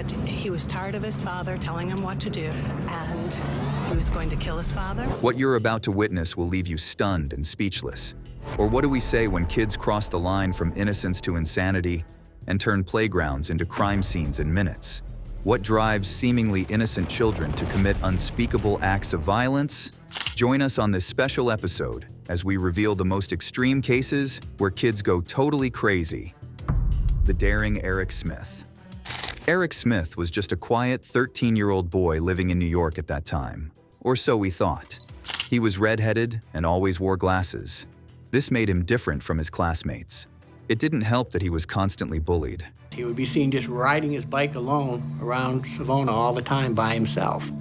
that he was tired of his father telling him what to do, and he was going to kill his father. What you're about to witness will leave you stunned and speechless. Or what do we say when kids cross the line from innocence to insanity and turn playgrounds into crime scenes in minutes? What drives seemingly innocent children to commit unspeakable acts of violence? Join us on this special episode as we reveal the most extreme cases where kids go totally crazy. The daring Eric Smith. Eric Smith was just a quiet 13-year-old boy living in New York at that time, or so we thought. He was redheaded and always wore glasses. This made him different from his classmates. It didn't help that he was constantly bullied. He would be seen just riding his bike alone around Savona all the time by himself.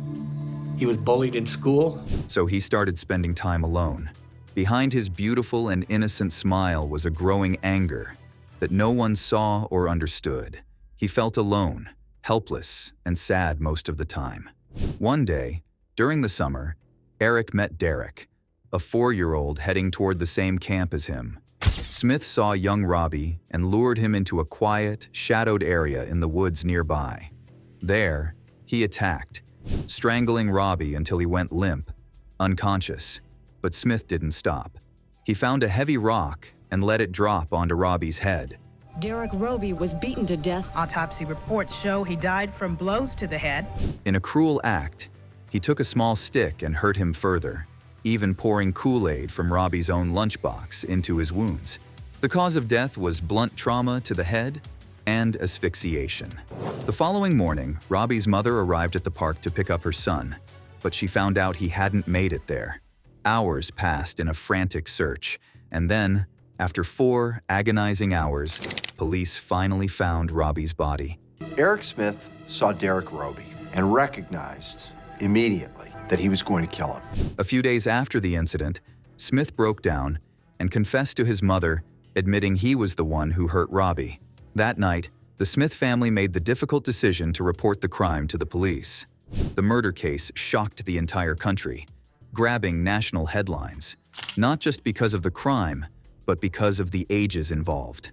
He was bullied in school. So he started spending time alone. Behind his beautiful and innocent smile was a growing anger that no one saw or understood. He felt alone, helpless, and sad most of the time. One day, during the summer, Eric met Derek, a 4-year-old heading toward the same camp as him. Smith saw young Robbie and lured him into a quiet, shadowed area in the woods nearby. There, he attacked, strangling Robbie until he went limp, unconscious. But Smith didn't stop. He found a heavy rock and let it drop onto Robbie's head. Derek Roby was beaten to death. Autopsy reports show he died from blows to the head. In a cruel act, he took a small stick and hurt him further, even pouring Kool-Aid from Robbie's own lunchbox into his wounds. The cause of death was blunt trauma to the head and asphyxiation. The following morning, Robbie's mother arrived at the park to pick up her son, but she found out he hadn't made it there. Hours passed in a frantic search, and then, after 4 agonizing hours, police finally found Robbie's body. Eric Smith saw Derek Roby and recognized immediately that he was going to kill him. A few days after the incident, Smith broke down and confessed to his mother, admitting he was the one who hurt Robbie. That night, the Smith family made the difficult decision to report the crime to the police. The murder case shocked the entire country, grabbing national headlines, not just because of the crime, but because of the ages involved.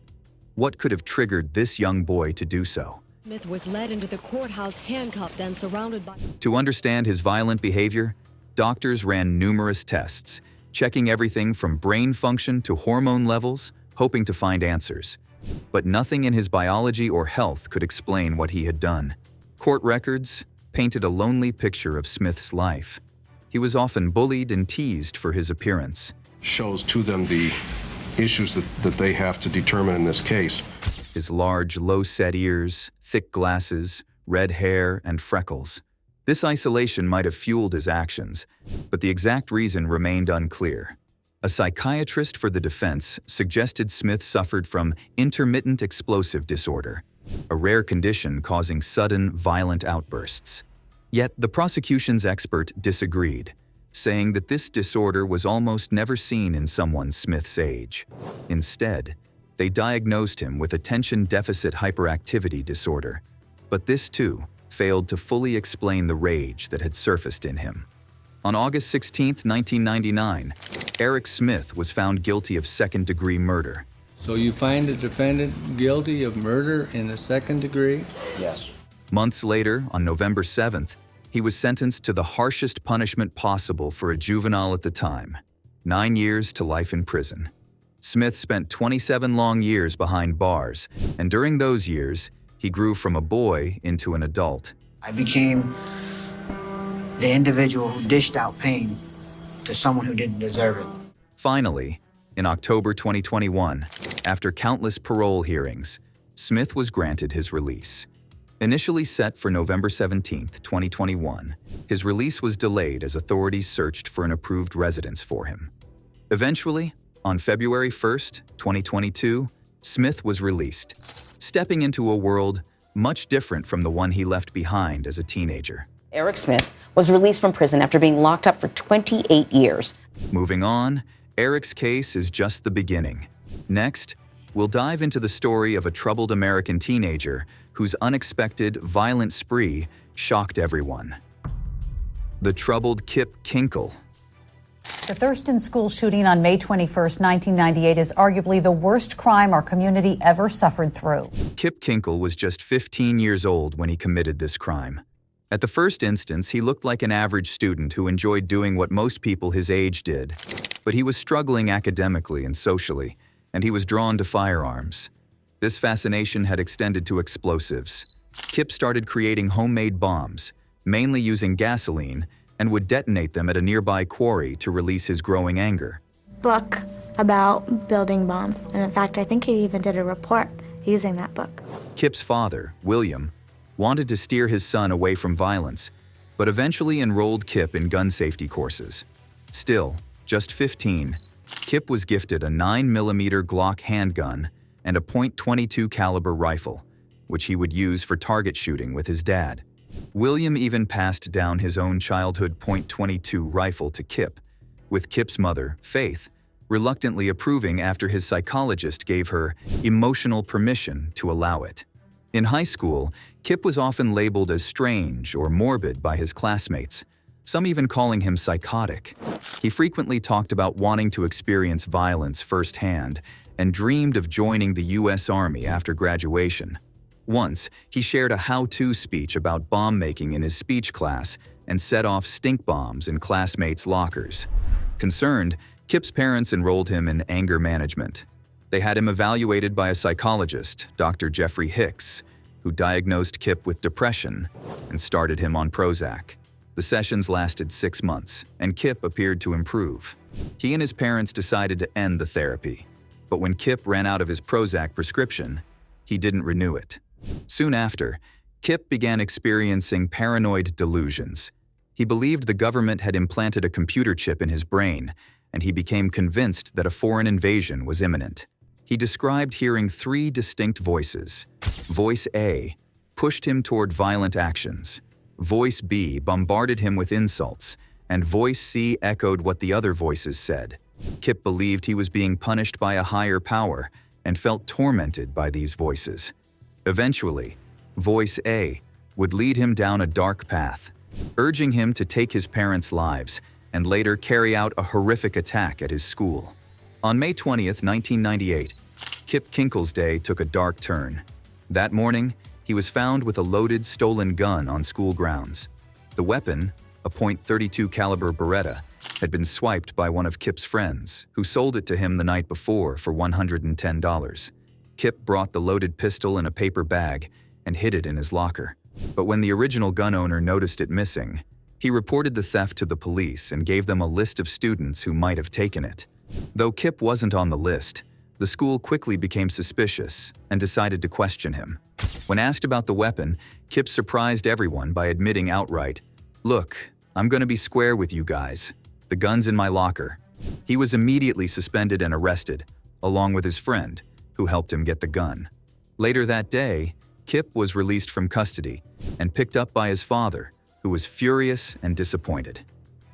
What could have triggered this young boy to do so? Smith was led into the courthouse handcuffed and surrounded by... To understand his violent behavior, doctors ran numerous tests, checking everything from brain function to hormone levels, hoping to find answers. But nothing in his biology or health could explain what he had done. Court records painted a lonely picture of Smith's life. He was often bullied and teased for his appearance. Shows to them the issues that they have to determine in this case. His large, low-set ears, thick glasses, red hair, and freckles. This isolation might have fueled his actions, but the exact reason remained unclear. A psychiatrist for the defense suggested Smith suffered from intermittent explosive disorder, a rare condition causing sudden, violent outbursts. Yet the prosecution's expert disagreed, saying that this disorder was almost never seen in someone Smith's age. Instead, they diagnosed him with attention deficit hyperactivity disorder, but this too failed to fully explain the rage that had surfaced in him. On August 16, 1999, Eric Smith was found guilty of second-degree murder. So you find the defendant guilty of murder in the second degree? Yes. Months later, on November 7th, he was sentenced to the harshest punishment possible for a juvenile at the time, 9 years to life in prison. Smith spent 27 long years behind bars, and during those years, he grew from a boy into an adult. I became the individual who dished out pain to someone who didn't deserve it. Finally, in October 2021, after countless parole hearings, Smith was granted his release. Initially set for November 17, 2021, his release was delayed as authorities searched for an approved residence for him. Eventually, on February 1, 2022, Smith was released, stepping into a world much different from the one he left behind as a teenager. Eric Smith was released from prison after being locked up for 28 years. Moving on, Eric's case is just the beginning. Next, we'll dive into the story of a troubled American teenager whose unexpected, violent spree shocked everyone. The troubled Kip Kinkle. The Thurston school shooting on May 21st, 1998 is arguably the worst crime our community ever suffered through. Kip Kinkle was just 15 years old when he committed this crime. At the first instance, he looked like an average student who enjoyed doing what most people his age did. But he was struggling academically and socially, and he was drawn to firearms. This fascination had extended to explosives. Kip started creating homemade bombs, mainly using gasoline, and would detonate them at a nearby quarry to release his growing anger. Book about building bombs, and in fact, I think he even did a report using that book. Kip's father, William, wanted to steer his son away from violence, but eventually enrolled Kip in gun safety courses. Still, just 15, Kip was gifted a 9mm Glock handgun and a .22 caliber rifle, which he would use for target shooting with his dad. William even passed down his own childhood .22 rifle to Kip, with Kip's mother, Faith, reluctantly approving after his psychologist gave her emotional permission to allow it. In high school, Kip was often labeled as strange or morbid by his classmates, some even calling him psychotic. He frequently talked about wanting to experience violence firsthand and dreamed of joining the U.S. Army after graduation. Once, he shared a how-to speech about bomb making in his speech class and set off stink bombs in classmates' lockers. Concerned, Kip's parents enrolled him in anger management. They had him evaluated by a psychologist, Dr. Jeffrey Hicks, who diagnosed Kip with depression and started him on Prozac. The sessions lasted 6 months, and Kip appeared to improve. He and his parents decided to end the therapy, but when Kip ran out of his Prozac prescription, he didn't renew it. Soon after, Kip began experiencing paranoid delusions. He believed the government had implanted a computer chip in his brain, and he became convinced that a foreign invasion was imminent. He described hearing 3 distinct voices. Voice A pushed him toward violent actions. Voice B bombarded him with insults, and Voice C echoed what the other voices said. Kip believed he was being punished by a higher power and felt tormented by these voices. Eventually, Voice A would lead him down a dark path, urging him to take his parents' lives and later carry out a horrific attack at his school. On May 20th, 1998, Kip Kinkle's day took a dark turn. That morning, he was found with a loaded, stolen gun on school grounds. The weapon, a .32 caliber Beretta, had been swiped by one of Kip's friends, who sold it to him the night before for $110. Kip brought the loaded pistol in a paper bag and hid it in his locker. But when the original gun owner noticed it missing, he reported the theft to the police and gave them a list of students who might have taken it. Though Kip wasn't on the list, the school quickly became suspicious and decided to question him. When asked about the weapon, Kip surprised everyone by admitting outright, "Look, I'm gonna be square with you guys. The gun's in my locker." He was immediately suspended and arrested, along with his friend, who helped him get the gun. Later that day, Kip was released from custody and picked up by his father, who was furious and disappointed.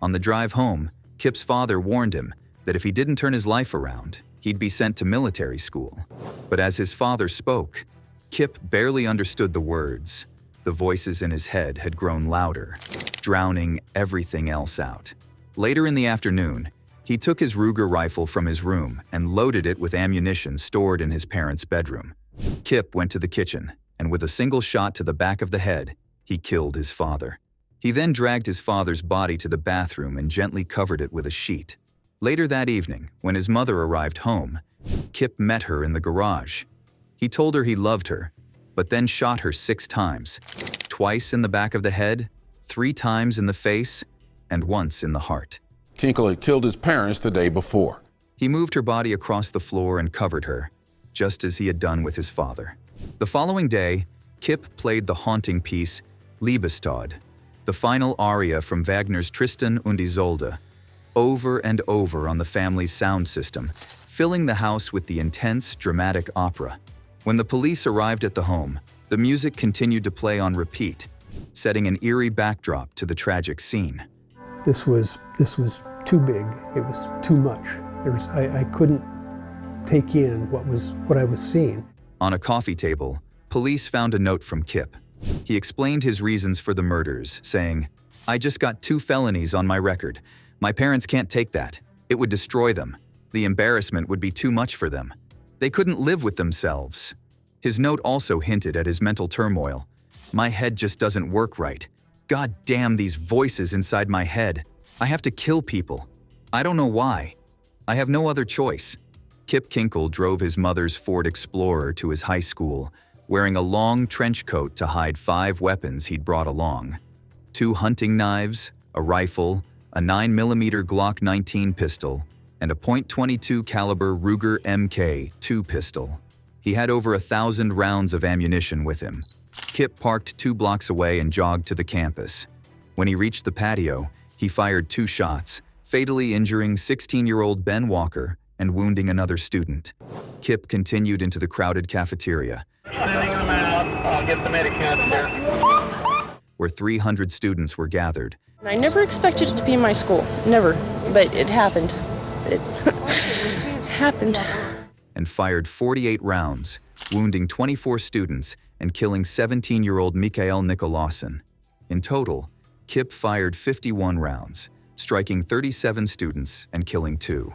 On the drive home, Kip's father warned him that if he didn't turn his life around, he'd be sent to military school. But as his father spoke, Kip barely understood the words. The voices in his head had grown louder, drowning everything else out. Later in the afternoon, he took his Ruger rifle from his room and loaded it with ammunition stored in his parents' bedroom. Kip went to the kitchen, and with a single shot to the back of the head, he killed his father. He then dragged his father's body to the bathroom and gently covered it with a sheet. Later that evening, when his mother arrived home, Kip met her in the garage. He told her he loved her, but then shot her 6 times, twice in the back of the head, 3 times in the face, and once in the heart. Kinkle had killed his parents the day before. He moved her body across the floor and covered her, just as he had done with his father. The following day, Kip played the haunting piece Liebestod, the final aria from Wagner's Tristan und Isolde, over and over on the family's sound system, filling the house with the intense, dramatic opera. When the police arrived at the home, the music continued to play on repeat, setting an eerie backdrop to the tragic scene. This was too big. It was too much. I couldn't take in what I was seeing. On a coffee table, police found a note from Kip. He explained his reasons for the murders, saying, "I just got 2 felonies on my record, My parents can't take that. It would destroy them. The embarrassment would be too much for them. They couldn't live with themselves. His note also hinted at his mental turmoil. My head just doesn't work right. God damn these voices inside my head. I have to kill people. I don't know why. I have no other choice. Kip Kinkle drove his mother's Ford Explorer to his high school, wearing a long trench coat to hide 5 weapons he'd brought along. 2 hunting knives, a rifle, a 9mm Glock 19 pistol, and a .22 caliber Ruger Mk2 pistol. He had over 1,000 rounds of ammunition with him. Kip parked 2 blocks away and jogged to the campus. When he reached the patio, he fired 2 shots, fatally injuring 16-year-old Ben Walker and wounding another student. Kip continued into the crowded cafeteria, I'll get the medicine there, where 300 students were gathered. I never expected it to be in my school, never, but it happened. It happened. And fired 48 rounds, wounding 24 students and killing 17-year-old Mikael Nicolason. In total, Kip fired 51 rounds, striking 37 students and killing 2.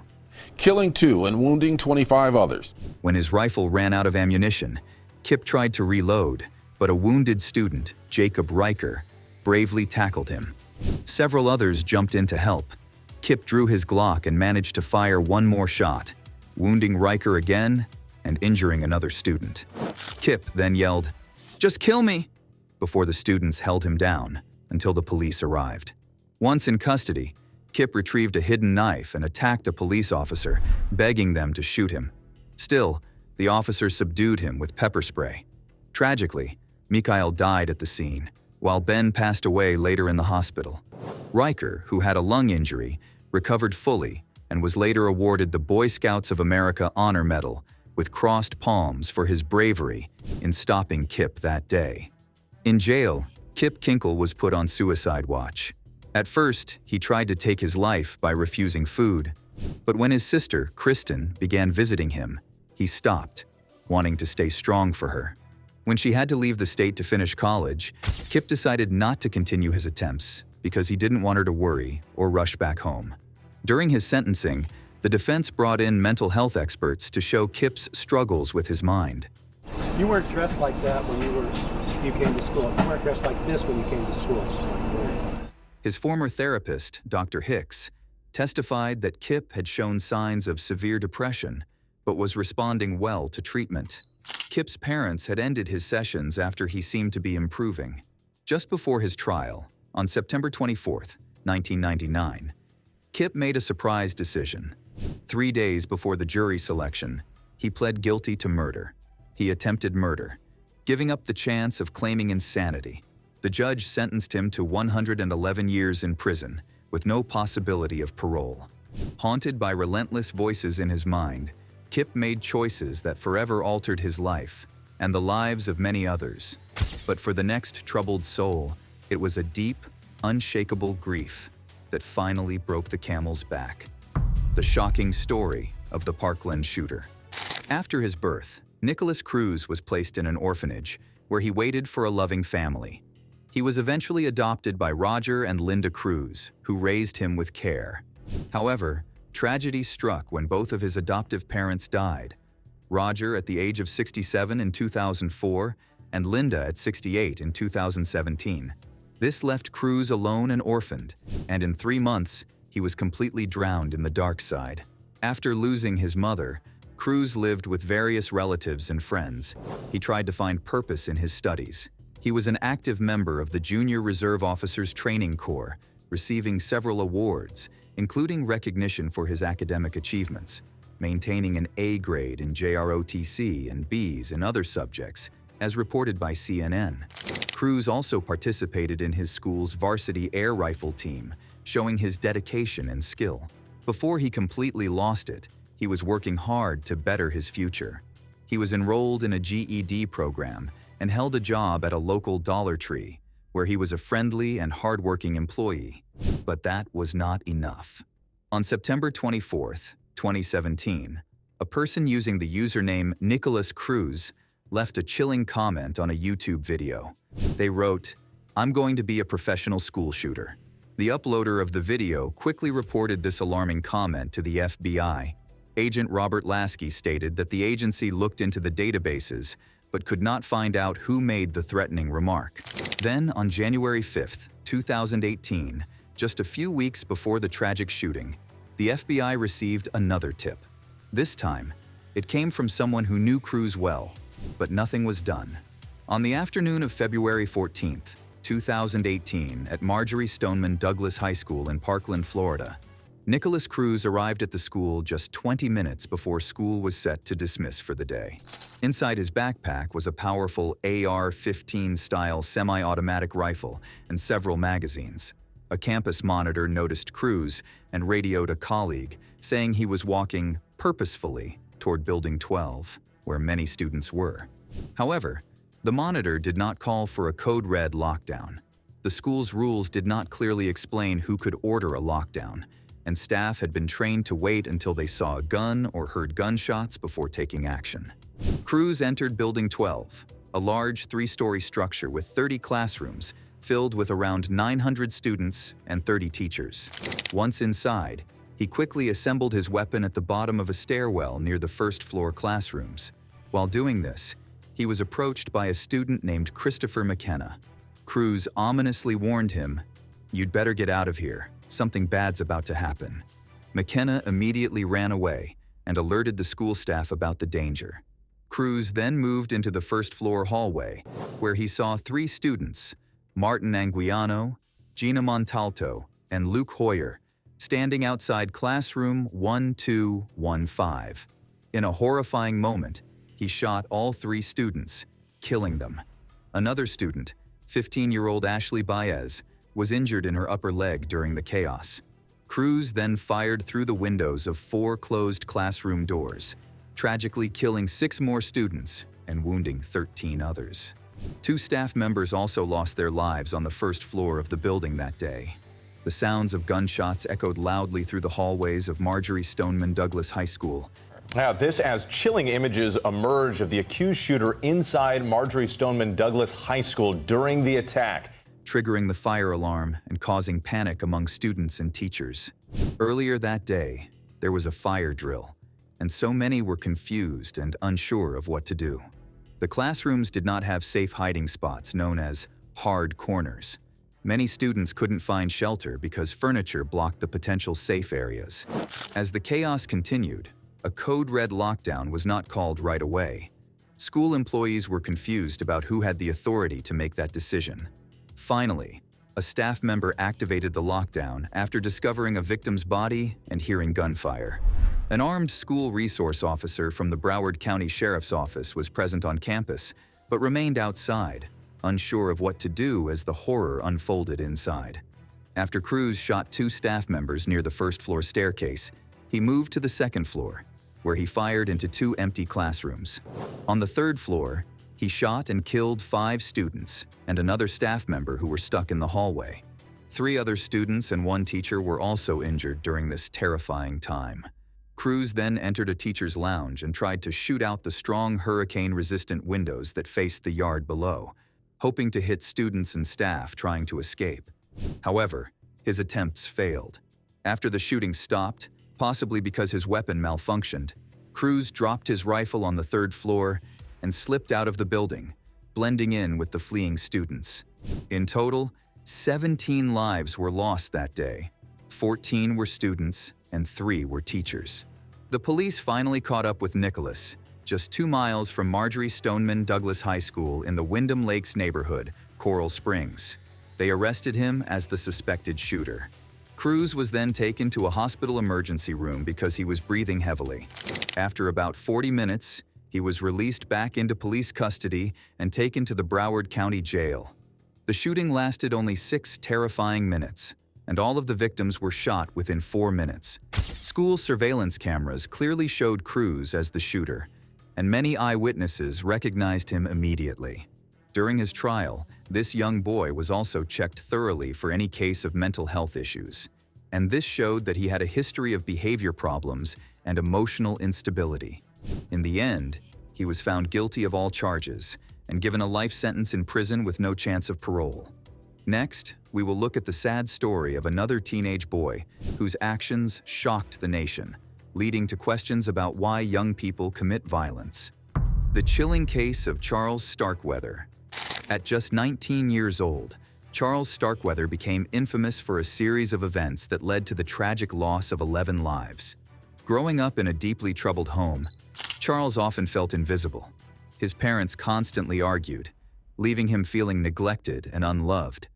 Killing 2 and wounding 25 others. When his rifle ran out of ammunition, Kip tried to reload, but a wounded student, Jacob Riker, bravely tackled him. Several others jumped in to help. Kip drew his Glock and managed to fire 1 more shot, wounding Riker again and injuring another student. Kip then yelled, "Just kill me!" before the students held him down until the police arrived. Once in custody, Kip retrieved a hidden knife and attacked a police officer, begging them to shoot him. Still, the officer subdued him with pepper spray. Tragically, Mikael died at the scene, while Ben passed away later in the hospital. Riker, who had a lung injury, recovered fully and was later awarded the Boy Scouts of America Honor Medal with crossed palms for his bravery in stopping Kip that day. In jail, Kip Kinkle was put on suicide watch. At first, he tried to take his life by refusing food, but when his sister, Kristen, began visiting him, he stopped, wanting to stay strong for her. When she had to leave the state to finish college, Kip decided not to continue his attempts because he didn't want her to worry or rush back home. During his sentencing, the defense brought in mental health experts to show Kip's struggles with his mind. You weren't dressed like that when you came to school. You weren't dressed like this when you came to school. His former therapist, Dr. Hicks, testified that Kip had shown signs of severe depression, but was responding well to treatment. Kip's parents had ended his sessions after he seemed to be improving. Just before his trial, on September 24, 1999, Kip made a surprise decision. 3 days before the jury selection, he pled guilty to murder. He attempted murder, giving up the chance of claiming insanity. The judge sentenced him to 111 years in prison, with no possibility of parole. Haunted by relentless voices in his mind, Kip made choices that forever altered his life and the lives of many others. But for the next troubled soul, it was a deep, unshakable grief that finally broke the camel's back. The shocking story of the Parkland shooter. After his birth, Nicholas Cruz was placed in an orphanage where he waited for a loving family. He was eventually adopted by Roger and Linda Cruz, who raised him with care. However, tragedy struck when both of his adoptive parents died. Roger at the age of 67 in 2004 and Linda at 68 in 2017. This left Cruz alone and orphaned, and in 3 months, he was completely drowned in the dark side. After losing his mother, Cruz lived with various relatives and friends. He tried to find purpose in his studies. He was an active member of the Junior Reserve Officers Training Corps, receiving several awards, including recognition for his academic achievements, maintaining an A grade in JROTC and Bs in other subjects, as reported by CNN. Cruz also participated in his school's varsity air rifle team, showing his dedication and skill. Before he completely lost it, he was working hard to better his future. He was enrolled in a GED program and held a job at a local Dollar Tree, where he was a friendly and hardworking employee. But that was not enough. On September 24, 2017, a person using the username Nicholas Cruz left a chilling comment on a YouTube video. They wrote, "I'm going to be a professional school shooter. The uploader of the video quickly reported this alarming comment to the FBI. Agent Robert Lasky stated that the agency looked into the databases but could not find out who made the threatening remark. Then, on January 5, 2018, just a few weeks before the tragic shooting, the FBI received another tip. This time, it came from someone who knew Cruz well, but nothing was done. On the afternoon of February 14, 2018, at Marjorie Stoneman Douglas High School in Parkland, Florida, Nicholas Cruz arrived at the school just 20 minutes before school was set to dismiss for the day. Inside his backpack was a powerful AR-15 style semi-automatic rifle and several magazines. A campus monitor noticed Cruz and radioed a colleague, saying he was walking purposefully toward Building 12, where many students were. However, the monitor did not call for a code red lockdown. The school's rules did not clearly explain who could order a lockdown, and staff had been trained to wait until they saw a gun or heard gunshots before taking action. Cruz entered Building 12, a large 3-story structure with 30 classrooms filled with around 900 students and 30 teachers. Once inside, he quickly assembled his weapon at the bottom of a stairwell near the first-floor classrooms. While doing this, he was approached by a student named Christopher McKenna. Cruz ominously warned him, "You'd better get out of here. Something bad's about to happen." McKenna immediately ran away and alerted the school staff about the danger. Cruz then moved into the first-floor hallway, where he saw 3 students, Martin Anguiano, Gina Montalto, and Luke Hoyer, standing outside classroom 1215. In a horrifying moment, he shot all 3 students, killing them. Another student, 15-year-old Ashley Baez, was injured in her upper leg during the chaos. Cruz then fired through the windows of 4 closed classroom doors, tragically killing 6 more students and wounding 13 others. 2 staff members also lost their lives on the first floor of the building that day. The sounds of gunshots echoed loudly through the hallways of Marjorie Stoneman Douglas High School. Now, this as chilling images emerge of the accused shooter inside Marjorie Stoneman Douglas High School during the attack, triggering the fire alarm and causing panic among students and teachers. Earlier that day, there was a fire drill, and so many were confused and unsure of what to do. The classrooms did not have safe hiding spots known as hard corners. Many students couldn't find shelter because furniture blocked the potential safe areas. As the chaos continued, a code red lockdown was not called right away. School employees were confused about who had the authority to make that decision. Finally, a staff member activated the lockdown after discovering a victim's body and hearing gunfire. An armed school resource officer from the Broward County Sheriff's Office was present on campus, but remained outside, unsure of what to do as the horror unfolded inside. After Cruz shot 2 staff members near the first-floor staircase, he moved to the second floor, where he fired into 2 empty classrooms. On the third floor, he shot and killed 5 students and another staff member who were stuck in the hallway. 3 other students and 1 teacher were also injured during this terrifying time. Cruz then entered a teacher's lounge and tried to shoot out the strong hurricane-resistant windows that faced the yard below, hoping to hit students and staff trying to escape. However, his attempts failed. After the shooting stopped, possibly because his weapon malfunctioned, Cruz dropped his rifle on the 3rd floor and slipped out of the building, blending in with the fleeing students. In total, 17 lives were lost that day. 14 were students and 3 were teachers. The police finally caught up with Nicholas, just 2 miles from Marjorie Stoneman Douglas High School in the Wyndham Lakes neighborhood, Coral Springs. They arrested him as the suspected shooter. Cruz was then taken to a hospital emergency room because he was breathing heavily. After about 40 minutes, he was released back into police custody and taken to the Broward County Jail. The shooting lasted only 6 terrifying minutes, and all of the victims were shot within 4 minutes. School surveillance cameras clearly showed Cruz as the shooter, and many eyewitnesses recognized him immediately. During his trial, this young boy was also checked thoroughly for any case of mental health issues, and this showed that he had a history of behavior problems and emotional instability. In the end, he was found guilty of all charges and given a life sentence in prison with no chance of parole. Next, we will look at the sad story of another teenage boy whose actions shocked the nation, leading to questions about why young people commit violence. The chilling case of Charles Starkweather. At just 19 years old, Charles Starkweather became infamous for a series of events that led to the tragic loss of 11 lives. Growing up in a deeply troubled home, Charles often felt invisible. His parents constantly argued, leaving him feeling neglected and unloved.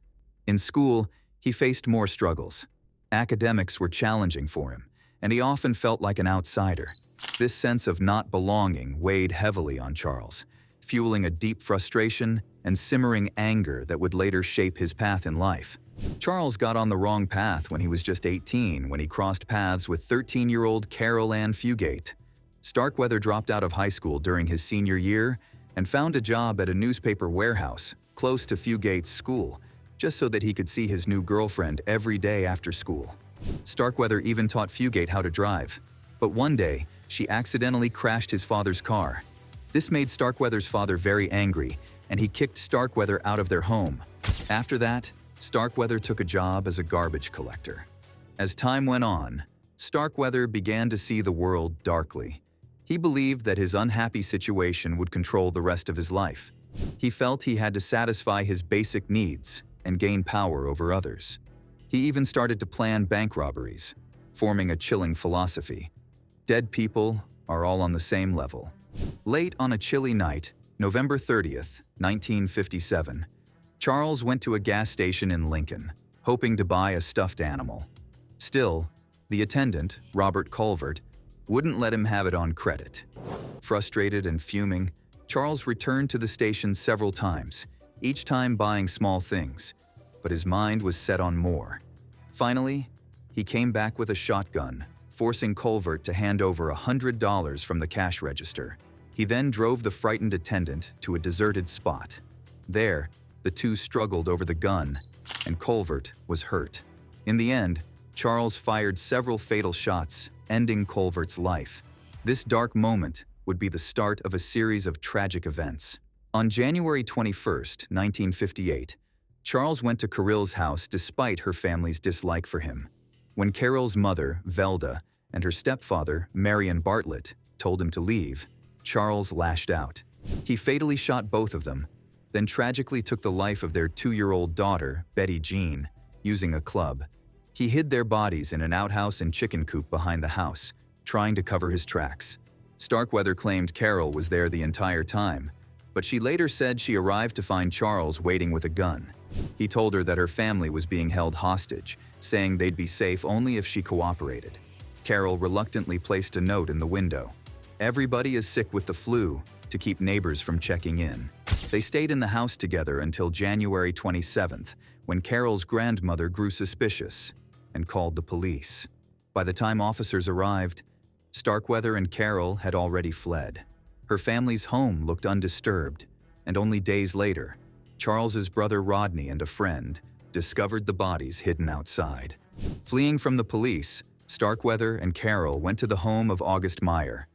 In school, he faced more struggles. Academics were challenging for him, and he often felt like an outsider. This sense of not belonging weighed heavily on Charles, fueling a deep frustration and simmering anger that would later shape his path in life. Charles got on the wrong path when he was just 18 when he crossed paths with 13-year-old Carol Ann Fugate. Starkweather dropped out of high school during his senior year and found a job at a newspaper warehouse close to Fugate's school, just so that he could see his new girlfriend every day after school. Starkweather even taught Fugate how to drive. But one day, she accidentally crashed his father's car. This made Starkweather's father very angry, and he kicked Starkweather out of their home. After that, Starkweather took a job as a garbage collector. As time went on, Starkweather began to see the world darkly. He believed that his unhappy situation would control the rest of his life. He felt he had to satisfy his basic needs and gain power over others. He even started to plan bank robberies, forming a chilling philosophy. Dead people are all on the same level. Late on a chilly night, November 30th, 1957, Charles went to a gas station in Lincoln, hoping to buy a stuffed animal. Still, the attendant, Robert Culvert, wouldn't let him have it on credit. Frustrated and fuming, Charles returned to the station several times, each time buying small things, but his mind was set on more. Finally, he came back with a shotgun, forcing Culvert to hand over $100 from the cash register. He then drove the frightened attendant to a deserted spot. There, the two struggled over the gun, and Culvert was hurt. In the end, Charles fired several fatal shots, ending Culvert's life. This dark moment would be the start of a series of tragic events. On January 21st, 1958, Charles went to Carol's house despite her family's dislike for him. When Carol's mother, Velda, and her stepfather, Marion Bartlett, told him to leave, Charles lashed out. He fatally shot both of them, then tragically took the life of their 2-year-old daughter, Betty Jean, using a club. He hid their bodies in an outhouse and chicken coop behind the house, trying to cover his tracks. Starkweather claimed Carol was there the entire time, but she later said she arrived to find Charles waiting with a gun. He told her that her family was being held hostage, saying they'd be safe only if she cooperated. Carol reluctantly placed a note in the window. "Everybody is sick with the flu," to keep neighbors from checking in. They stayed in the house together until January 27th, when Carol's grandmother grew suspicious and called the police. By the time officers arrived, Starkweather and Carol had already fled. Her family's home looked undisturbed, and only days later, Charles's brother Rodney and a friend discovered the bodies hidden outside. Fleeing from the police, Starkweather and Carol went to the home of August Meyer,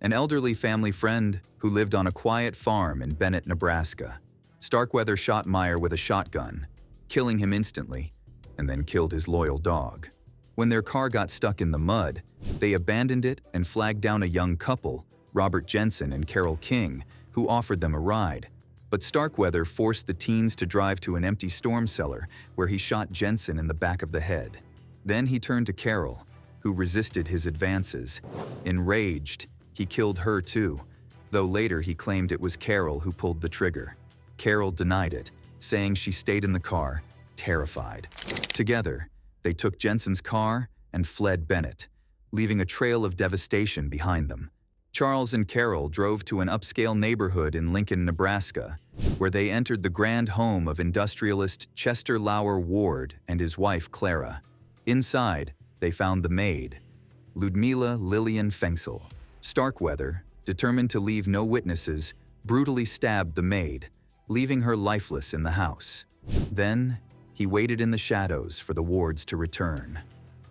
an elderly family friend who lived on a quiet farm in Bennett, Nebraska. Starkweather shot Meyer with a shotgun, killing him instantly, and then killed his loyal dog. When their car got stuck in the mud, they abandoned it and flagged down a young couple, Robert Jensen and Carol King, who offered them a ride. But Starkweather forced the teens to drive to an empty storm cellar where he shot Jensen in the back of the head. Then he turned to Carol, who resisted his advances. Enraged, he killed her too, though later he claimed it was Carol who pulled the trigger. Carol denied it, saying she stayed in the car, terrified. Together, they took Jensen's car and fled Bennett, leaving a trail of devastation behind them. Charles and Carol drove to an upscale neighborhood in Lincoln, Nebraska, where they entered the grand home of industrialist Chester Lauer Ward and his wife Clara. Inside, they found the maid, Ludmila Lillian Fengsel. Starkweather, determined to leave no witnesses, brutally stabbed the maid, leaving her lifeless in the house. Then, he waited in the shadows for the Wards to return.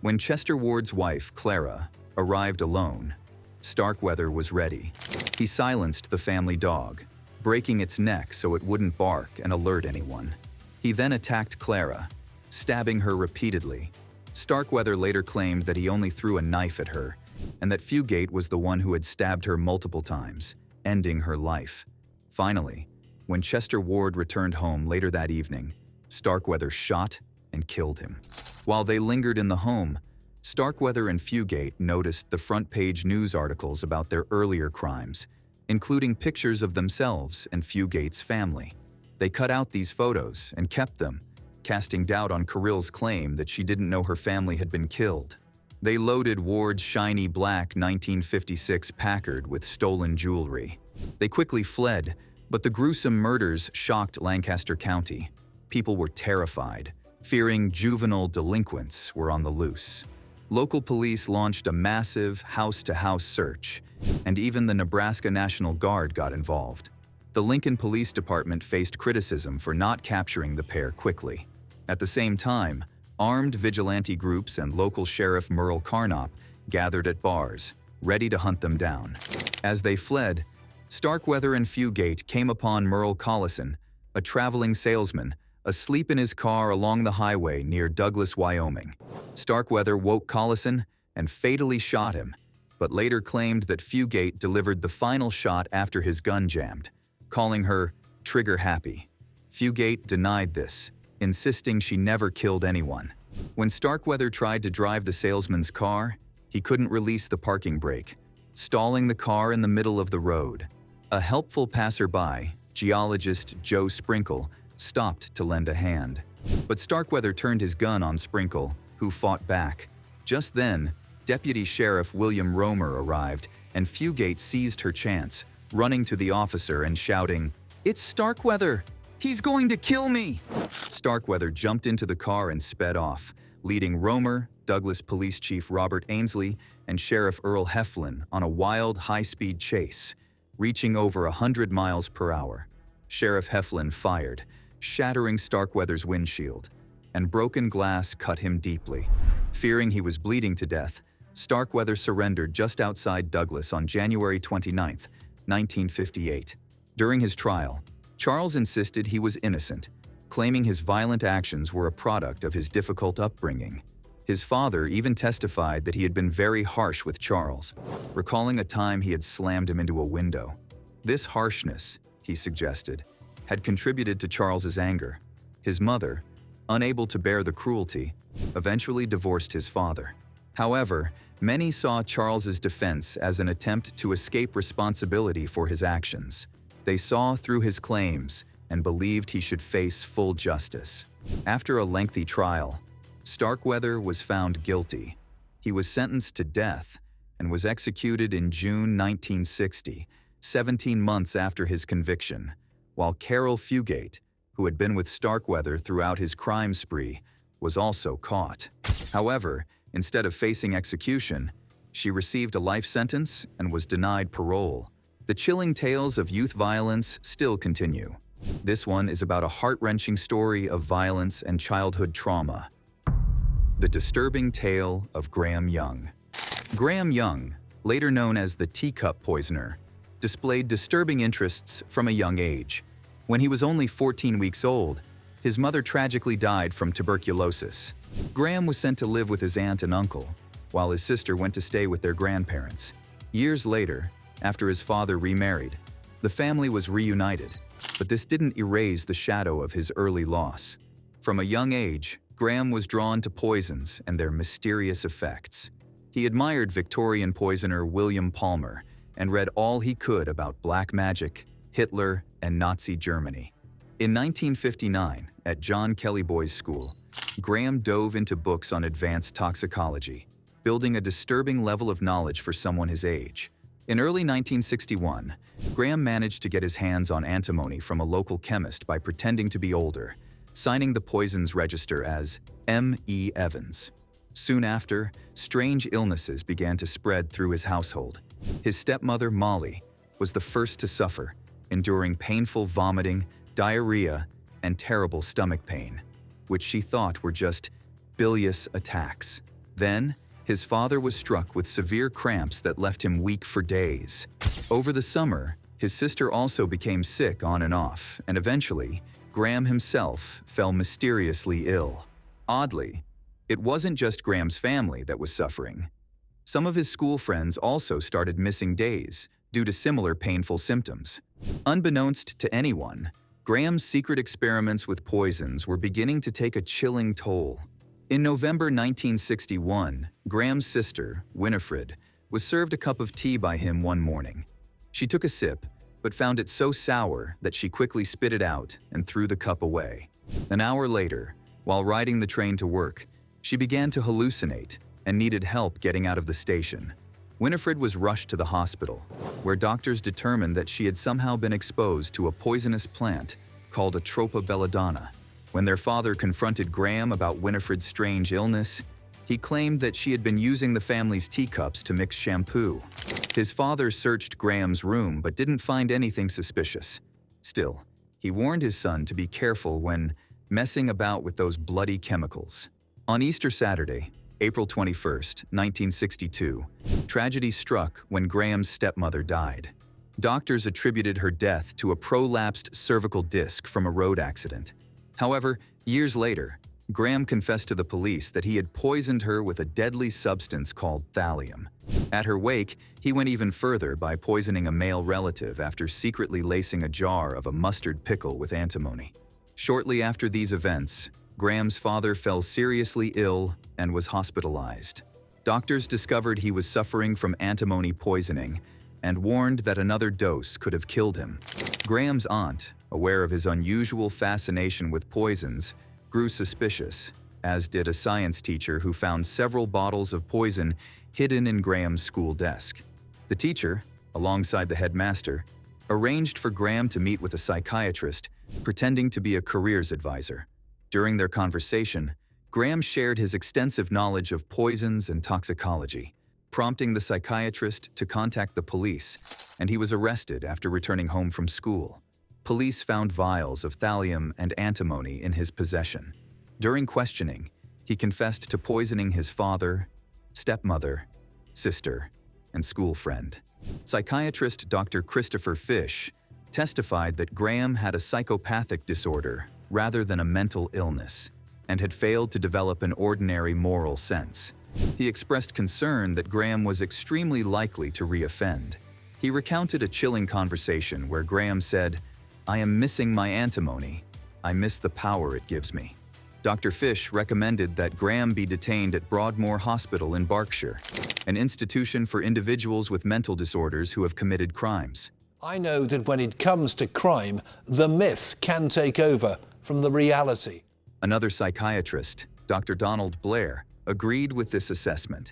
When Chester Ward's wife, Clara, arrived alone, Starkweather was ready. He silenced the family dog, breaking its neck so it wouldn't bark and alert anyone. He then attacked Clara, stabbing her repeatedly. Starkweather later claimed that he only threw a knife at her, and that Fugate was the one who had stabbed her multiple times, ending her life. Finally, when Chester Ward returned home later that evening, Starkweather shot and killed him. While they lingered in the home, Starkweather and Fugate noticed the front-page news articles about their earlier crimes, including pictures of themselves and Fugate's family. They cut out these photos and kept them, casting doubt on Carril's claim that she didn't know her family had been killed. They loaded Ward's shiny black 1956 Packard with stolen jewelry. They quickly fled, but the gruesome murders shocked Lancaster County. People were terrified, fearing juvenile delinquents were on the loose. Local police launched a massive house-to-house search, and even the Nebraska National Guard got involved. The Lincoln Police Department faced criticism for not capturing the pair quickly. At the same time, armed vigilante groups and local Sheriff Merle Carnop gathered at bars, ready to hunt them down. As they fled, Starkweather and Fugate came upon Merle Collison, a traveling salesman, asleep in his car along the highway near Douglas, Wyoming. Starkweather woke Collison and fatally shot him, but later claimed that Fugate delivered the final shot after his gun jammed, calling her trigger-happy. Fugate denied this, insisting she never killed anyone. When Starkweather tried to drive the salesman's car, he couldn't release the parking brake, stalling the car in the middle of the road. A helpful passerby, geologist Joe Sprinkle, stopped to lend a hand. But Starkweather turned his gun on Sprinkle, who fought back. Just then, Deputy Sheriff William Romer arrived, and Fugate seized her chance, running to the officer and shouting, "It's Starkweather! He's going to kill me!" Starkweather jumped into the car and sped off, leading Romer, Douglas Police Chief Robert Ainsley, and Sheriff Earl Heflin on a wild, high-speed chase, reaching over 100 miles per hour. Sheriff Heflin fired, shattering Starkweather's windshield, and broken glass cut him deeply. Fearing he was bleeding to death, Starkweather surrendered just outside Douglas on January 29, 1958. During his trial, Charles insisted he was innocent, claiming his violent actions were a product of his difficult upbringing. His father even testified that he had been very harsh with Charles, recalling a time he had slammed him into a window. This harshness, he suggested, had contributed to Charles's anger. His mother, unable to bear the cruelty, eventually divorced his father. However, many saw Charles's defense as an attempt to escape responsibility for his actions. They saw through his claims and believed he should face full justice. After a lengthy trial, Starkweather was found guilty. He was sentenced to death and was executed in June 1960, 17 months after his conviction, while Carol Fugate, who had been with Starkweather throughout his crime spree, was also caught. However, instead of facing execution, she received a life sentence and was denied parole. The chilling tales of youth violence still continue. This one is about a heart-wrenching story of violence and childhood trauma. The disturbing tale of Graham Young. Graham Young, later known as the teacup poisoner, displayed disturbing interests from a young age. When he was only 14 weeks old, his mother tragically died from tuberculosis. Graham was sent to live with his aunt and uncle, while his sister went to stay with their grandparents. Years later, after his father remarried, the family was reunited, but this didn't erase the shadow of his early loss. From a young age, Graham was drawn to poisons and their mysterious effects. He admired Victorian poisoner William Palmer and read all he could about black magic, Hitler, and Nazi Germany. In 1959, at John Kelly Boys School, Graham dove into books on advanced toxicology, building a disturbing level of knowledge for someone his age. In early 1961, Graham managed to get his hands on antimony from a local chemist by pretending to be older, signing the poisons register as M.E. Evans. Soon after, strange illnesses began to spread through his household. His stepmother, Molly, was the first to suffer, enduring painful vomiting, diarrhea, and terrible stomach pain, which she thought were just bilious attacks. Then, his father was struck with severe cramps that left him weak for days. Over the summer, his sister also became sick on and off, and eventually, Graham himself fell mysteriously ill. Oddly, it wasn't just Graham's family that was suffering. Some of his school friends also started missing days due to similar painful symptoms. Unbeknownst to anyone, Graham's secret experiments with poisons were beginning to take a chilling toll. In November 1961, Graham's sister, Winifred, was served a cup of tea by him one morning. She took a sip, but found it so sour that she quickly spit it out and threw the cup away. An hour later, while riding the train to work, she began to hallucinate and needed help getting out of the station. Winifred was rushed to the hospital, where doctors determined that she had somehow been exposed to a poisonous plant called Atropa belladonna. When their father confronted Graham about Winifred's strange illness, he claimed that she had been using the family's teacups to mix shampoo. His father searched Graham's room but didn't find anything suspicious. Still, he warned his son to be careful when messing about with those bloody chemicals. On Easter Saturday, April 21, 1962, tragedy struck when Graham's stepmother died. Doctors attributed her death to a prolapsed cervical disc from a road accident. However, years later, Graham confessed to the police that he had poisoned her with a deadly substance called thallium. At her wake, he went even further by poisoning a male relative after secretly lacing a jar of a mustard pickle with antimony. Shortly after these events, Graham's father fell seriously ill and was hospitalized. Doctors discovered he was suffering from antimony poisoning and warned that another dose could have killed him. Graham's aunt, aware of his unusual fascination with poisons, grew suspicious, as did a science teacher who found several bottles of poison hidden in Graham's school desk. The teacher, alongside the headmaster, arranged for Graham to meet with a psychiatrist, pretending to be a careers advisor. During their conversation, Graham shared his extensive knowledge of poisons and toxicology, prompting the psychiatrist to contact the police, and he was arrested after returning home from school. Police found vials of thallium and antimony in his possession. During questioning, he confessed to poisoning his father, stepmother, sister, and school friend. Psychiatrist Dr. Christopher Fish testified that Graham had a psychopathic disorder rather than a mental illness, and had failed to develop an ordinary moral sense. He expressed concern that Graham was extremely likely to reoffend. He recounted a chilling conversation where Graham said, "I am missing my antimony. I miss the power it gives me." Dr. Fish recommended that Graham be detained at Broadmoor Hospital in Berkshire, an institution for individuals with mental disorders who have committed crimes. I know that when it comes to crime, the myth can take over from the reality. Another psychiatrist, Dr. Donald Blair, agreed with this assessment.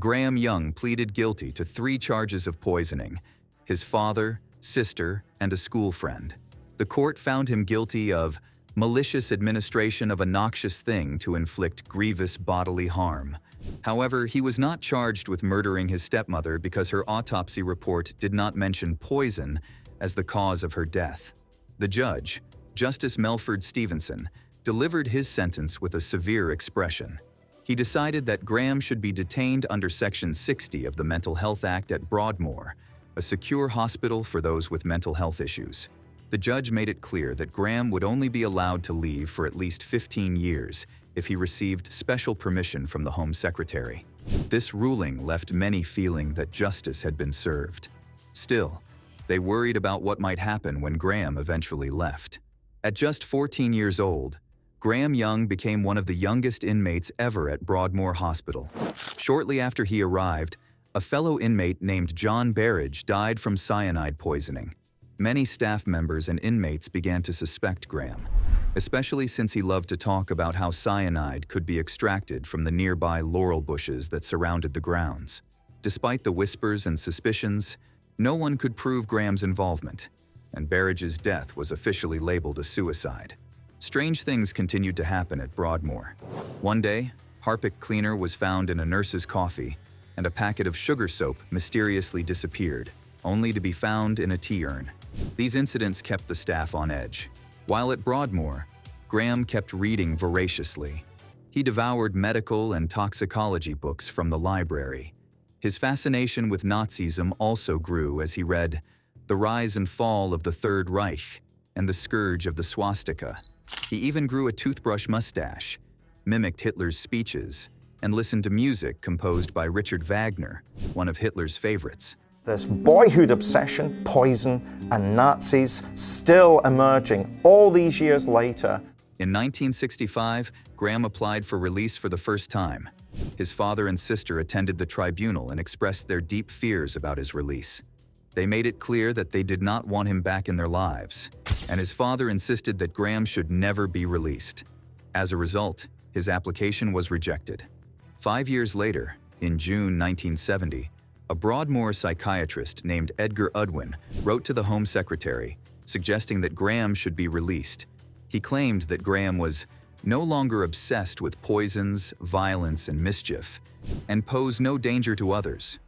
Graham Young pleaded guilty to 3 charges of poisoning: his father, sister, and a school friend. The court found him guilty of malicious administration of a noxious thing to inflict grievous bodily harm. However, he was not charged with murdering his stepmother because her autopsy report did not mention poison as the cause of her death. The judge, Justice Melford Stevenson, delivered his sentence with a severe expression. He decided that Graham should be detained under Section 60 of the Mental Health Act at Broadmoor, a secure hospital for those with mental health issues. The judge made it clear that Graham would only be allowed to leave for at least 15 years if he received special permission from the Home Secretary. This ruling left many feeling that justice had been served. Still, they worried about what might happen when Graham eventually left. At just 14 years old, Graham Young became one of the youngest inmates ever at Broadmoor Hospital. Shortly after he arrived, a fellow inmate named John Barrage died from cyanide poisoning. Many staff members and inmates began to suspect Graham, especially since he loved to talk about how cyanide could be extracted from the nearby laurel bushes that surrounded the grounds. Despite the whispers and suspicions, no one could prove Graham's involvement, and Barrage's death was officially labeled a suicide. Strange things continued to happen at Broadmoor. One day, Harpic cleaner was found in a nurse's coffee, and a packet of sugar soap mysteriously disappeared, only to be found in a tea urn. These incidents kept the staff on edge. While at Broadmoor, Graham kept reading voraciously. He devoured medical and toxicology books from the library. His fascination with Nazism also grew as he read The Rise and Fall of the Third Reich and The Scourge of the Swastika. He even grew a toothbrush mustache. mimicked Hitler's speeches, and listened to music composed by Richard Wagner, one of Hitler's favorites. This boyhood obsession, poison, and Nazis still emerging all these years later. In 1965, Graham applied for release for the first time. His father and sister attended the tribunal and expressed their deep fears about his release. They made it clear that they did not want him back in their lives, and his father insisted that Graham should never be released. As a result, his application was rejected. 5 years later, in June 1970, a Broadmoor psychiatrist named Edgar Udwin wrote to the Home Secretary, suggesting that Graham should be released. He claimed that Graham was no longer obsessed with poisons, violence, and mischief, and posed no danger to others.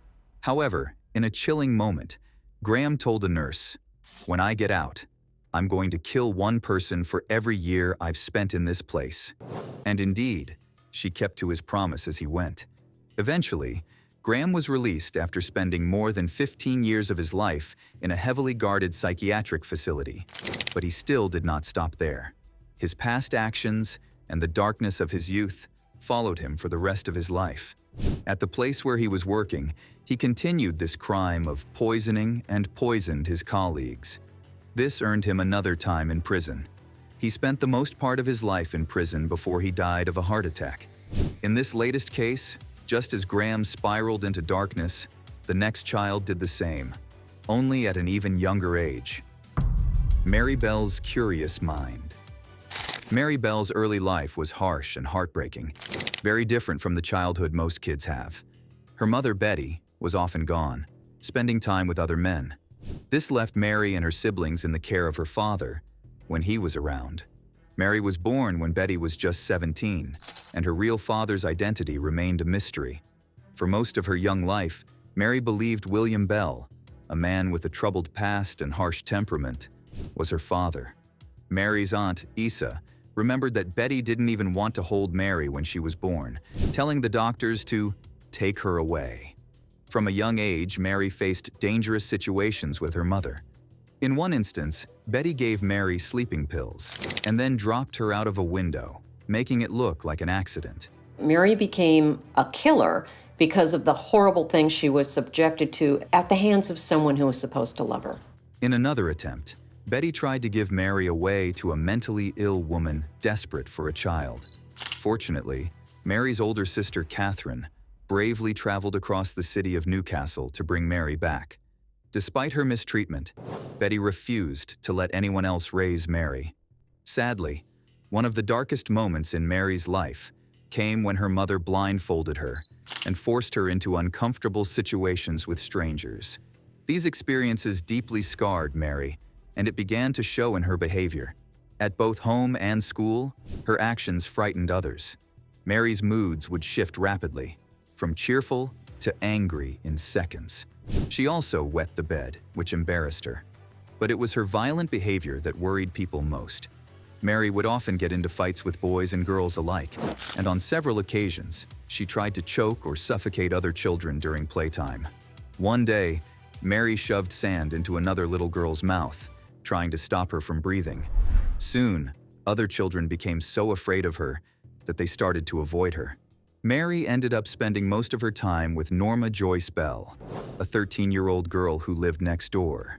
However, in a chilling moment, Graham told a nurse, "When I get out, I'm going to kill one person for every year I've spent in this place." And indeed, she kept to his promise as he went. Eventually, Graham was released after spending more than 15 years of his life in a heavily guarded psychiatric facility. But he still did not stop there. His past actions and the darkness of his youth followed him for the rest of his life. At the place where he was working, he continued this crime of poisoning and poisoned his colleagues. This earned him another time in prison. He spent the most part of his life in prison before he died of a heart attack. In this latest case, just as Graham spiraled into darkness, the next child did the same, only at an even younger age. Mary Bell's curious mind. Mary Bell's early life was harsh and heartbreaking, very different from the childhood most kids have. Her mother, Betty, was often gone, spending time with other men. This left Mary and her siblings in the care of her father when he was around. Mary was born when Betty was just 17, and her real father's identity remained a mystery. For most of her young life, Mary believed William Bell, a man with a troubled past and harsh temperament, was her father. Mary's aunt, Isa, remembered that Betty didn't even want to hold Mary when she was born, telling the doctors to take her away. From a young age, Mary faced dangerous situations with her mother. In one instance, Betty gave Mary sleeping pills and then dropped her out of a window, making it look like an accident. Mary became a killer because of the horrible things she was subjected to at the hands of someone who was supposed to love her. In another attempt, Betty tried to give Mary away to a mentally ill woman desperate for a child. Fortunately, Mary's older sister, Catherine, bravely traveled across the city of Newcastle to bring Mary back. Despite her mistreatment, Betty refused to let anyone else raise Mary. Sadly, one of the darkest moments in Mary's life came when her mother blindfolded her and forced her into uncomfortable situations with strangers. These experiences deeply scarred Mary, and it began to show in her behavior. At both home and school, her actions frightened others. Mary's moods would shift rapidly, from cheerful to angry in seconds. She also wet the bed, which embarrassed her. But it was her violent behavior that worried people most. Mary would often get into fights with boys and girls alike, and on several occasions, she tried to choke or suffocate other children during playtime. One day, Mary shoved sand into another little girl's mouth, trying to stop her from breathing. Soon, other children became so afraid of her that they started to avoid her. Mary ended up spending most of her time with Norma Joyce Bell, a 13-year-old girl who lived next door.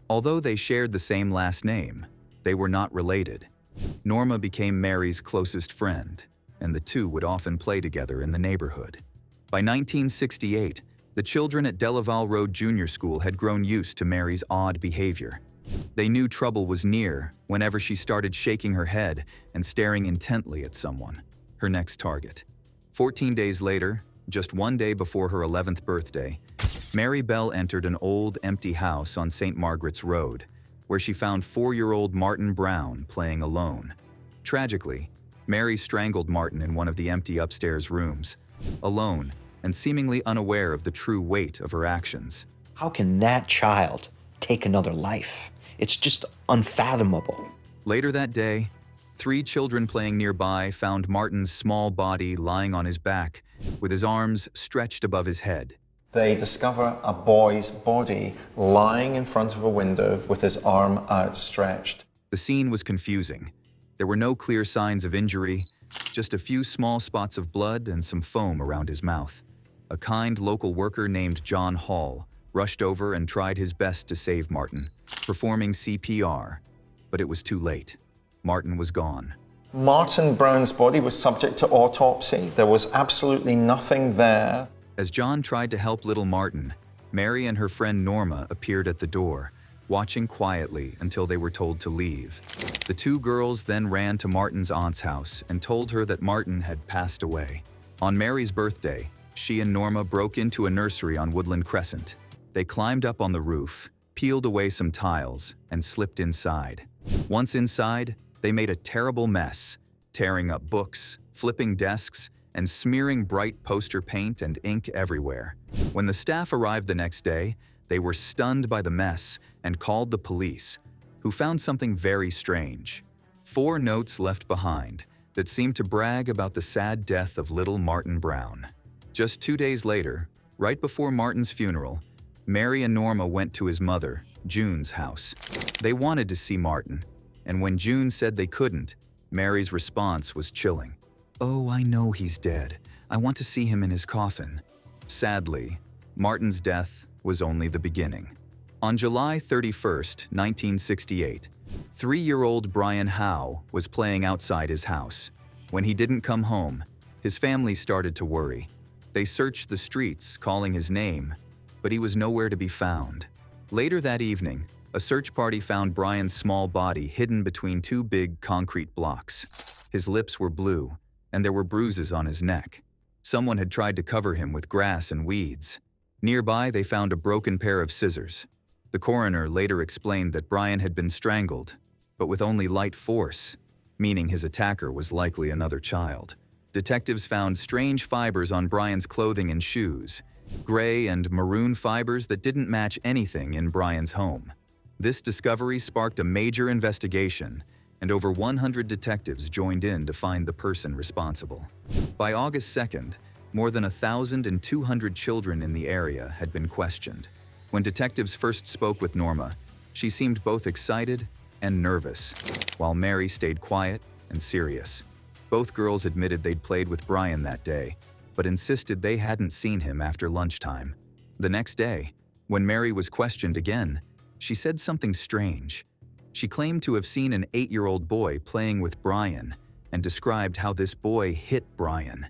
Although they shared the same last name, they were not related. Norma became Mary's closest friend, and the two would often play together in the neighborhood. By 1968, the children at Delaval Road Junior School had grown used to Mary's odd behavior. They knew trouble was near whenever she started shaking her head and staring intently at someone, her next target. 14 days later, just one day before her 11th birthday, Mary Bell entered an old, empty house on St. Margaret's Road, where she found 4-year-old Martin Brown playing alone. Tragically, Mary strangled Martin in one of the empty upstairs rooms, alone and seemingly unaware of the true weight of her actions. How can that child take another life? It's just unfathomable. Later that day, 3 children playing nearby found Martin's small body lying on his back, with his arms stretched above his head. They discover a boy's body lying in front of a window with his arm outstretched. The scene was confusing. There were no clear signs of injury, just a few small spots of blood and some foam around his mouth. A kind local worker named John Hall rushed over and tried his best to save Martin, performing CPR, but it was too late. Martin was gone. Martin Brown's body was subject to autopsy. There was absolutely nothing there. As John tried to help little Martin, Mary and her friend Norma appeared at the door, watching quietly until they were told to leave. The two girls then ran to Martin's aunt's house and told her that Martin had passed away. On Mary's birthday, she and Norma broke into a nursery on Woodland Crescent. They climbed up on the roof, peeled away some tiles, and slipped inside. Once inside, they made a terrible mess, tearing up books, flipping desks, and smearing bright poster paint and ink everywhere. When the staff arrived the next day, they were stunned by the mess and called the police, who found something very strange. 4 notes left behind that seemed to brag about the sad death of little Martin Brown. Just 2 days later, right before Martin's funeral, Mary and Norma went to his mother, June's house. They wanted to see Martin, and when June said they couldn't, Mary's response was chilling. "Oh, I know he's dead. I want to see him in his coffin." Sadly, Martin's death was only the beginning. On July 31st, 1968, 3-year-old Brian Howe was playing outside his house. When he didn't come home, his family started to worry. They searched the streets, calling his name, but he was nowhere to be found. Later that evening, a search party found Brian's small body hidden between 2 big concrete blocks. His lips were blue, and there were bruises on his neck. Someone had tried to cover him with grass and weeds. Nearby, they found a broken pair of scissors. The coroner later explained that Brian had been strangled, but with only light force, meaning his attacker was likely another child. Detectives found strange fibers on Brian's clothing and shoes, gray and maroon fibers that didn't match anything in Brian's home. This discovery sparked a major investigation, and over 100 detectives joined in to find the person responsible. By August 2nd, more than 1,200 children in the area had been questioned. When detectives first spoke with Norma, she seemed both excited and nervous, while Mary stayed quiet and serious. Both girls admitted they'd played with Brian that day, but insisted they hadn't seen him after lunchtime. The next day, when Mary was questioned again, she said something strange. She claimed to have seen an 8-year-old boy playing with Brian and described how this boy hit Brian.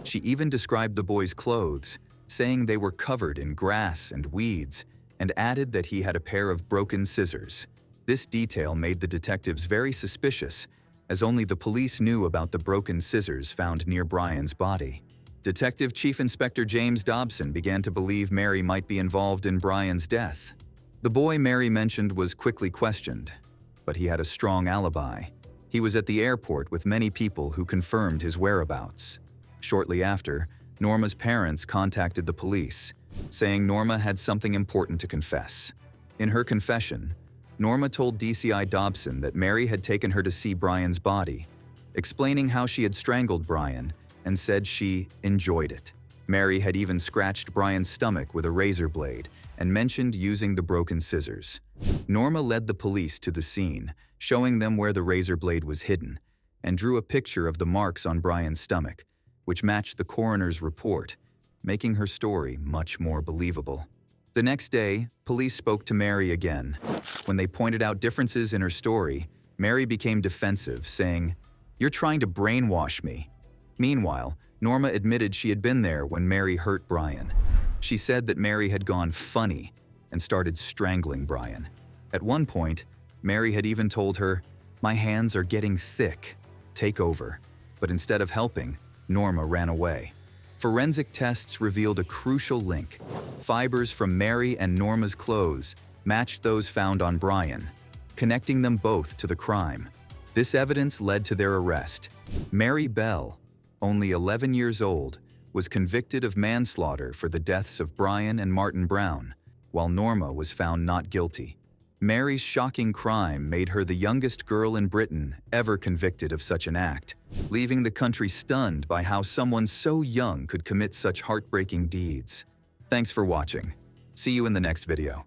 She even described the boy's clothes, saying they were covered in grass and weeds, and added that he had a pair of broken scissors. This detail made the detectives very suspicious, as only the police knew about the broken scissors found near Brian's body. Detective Chief Inspector James Dobson began to believe Mary might be involved in Brian's death. The boy Mary mentioned was quickly questioned, but he had a strong alibi. He was at the airport with many people who confirmed his whereabouts. Shortly after, Norma's parents contacted the police, saying Norma had something important to confess. In her confession, Norma told DCI Dobson that Mary had taken her to see Brian's body, explaining how she had strangled Brian and said she enjoyed it. Mary had even scratched Brian's stomach with a razor blade and mentioned using the broken scissors. Norma led the police to the scene, showing them where the razor blade was hidden, and drew a picture of the marks on Brian's stomach, which matched the coroner's report, making her story much more believable. The next day, police spoke to Mary again. When they pointed out differences in her story, Mary became defensive, saying, "You're trying to brainwash me." Meanwhile, Norma admitted she had been there when Mary hurt Brian. She said that Mary had gone funny and started strangling Brian. At one point, Mary had even told her, "My hands are getting thick. Take over." But instead of helping, Norma ran away. Forensic tests revealed a crucial link. Fibers from Mary and Norma's clothes matched those found on Brian, connecting them both to the crime. This evidence led to their arrest. Mary Bell, only 11 years old, was convicted of manslaughter for the deaths of Brian and Martin Brown, while Norma was found not guilty. Mary's shocking crime made her the youngest girl in Britain ever convicted of such an act, leaving the country stunned by how someone so young could commit such heartbreaking deeds. Thanks for watching. See you in the next video.